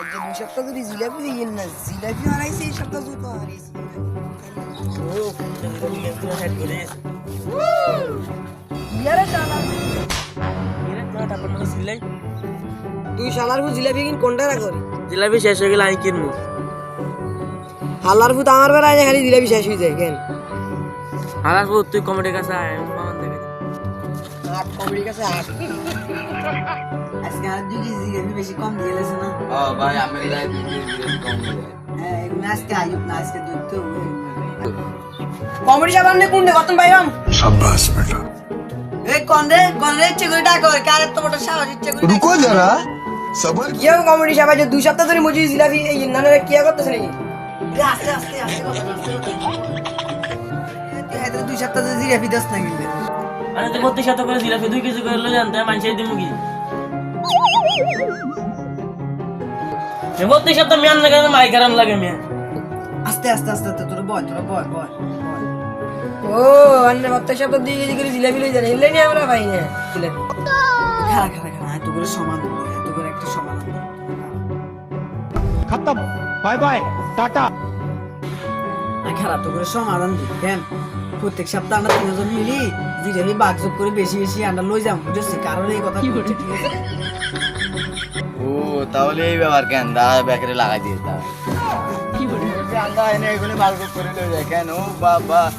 যে 2 সপ্তাহ ধরে জিলাপি দিয়েন না, জিলাপি হারাইছে এই সপ্তাহ জুতো হারাইছে। ও জিলাপি হেড করে ইয়ারে শালা, এর না তারপর মানে সিলাই তুই শালার ভূত জিলাপি কিন কোনটা করি? জিলাপি শেষ হয়ে গেলে আমি কিনবো। হালার ভূত আমার বেলায় খালি জিলাপি শেষ হয়ে যায় কেন? হালার পর তুই কমেডির কাছে আয়, আমি মামা দেখে আট কমেডির কাছে আট। আজকে আর দুই কেজি জিলাপি বেশি কম দিয়ে গেছে না? ভাই আমি লাই দিদি কম দিয়ে হ্যাঁ, এগুলো আজকে আয়ুব না, আজকে দুধ তো কমেডি সাবান নে কোনটা কত পাইলাম? शाबाश बेटा এই কোন রে ইচ্ছে করে ডাকো, কার এত বড় সাহস ইচ্ছে করে? रुको जरा सबर কেউ কমেডি সাবান যে 2 সপ্তাহ ধরে মুজি জিলাপি এই নানারে কি করতেছ নাকি? আস্তে আস্তে আস্তে কথা আস্তে কথা। তুই হয়তো 2 সপ্তাহ ধরে জিলাপি দস না কিনলে। আরে তুই প্রত্যেক সাথে করে জিলাপি 2 কেজি করে লয়ে জানতে মানুষের দিমু কি প্রত্যেক সপ্তাহ মিয়ান না কেন মাই কারণ লাগে মিয়া। আস্তে আস্তে আস্তে তোর বয় ও আন্নে প্রত্যেক সপ্তাহ 2 কেজি করে জিলাপি লই জানে এলে নি আমরা ভাই না জিলাপি খারা এত করে সমান এত করে একটা সমান खत्म बाय बाय टाटा খারাপ তো করে সমাধান দিই কেন? প্রত্যেক সপ্তাহ আমরা 3 জন মিলি জিলাপি বাগযোগ করে বেশি বেশি আমরা লই যাম, বুঝছিস? কারণ এই কথা বলছে, ঠিক আছে? ও তাহলে এই ব্যাপার কেন দাদা ব্যাকারে লাগাই দিয়ে তা কি বলি আন্দা এনে এগুলো মালগো করে লয়ে যায় কেন? ও বাবা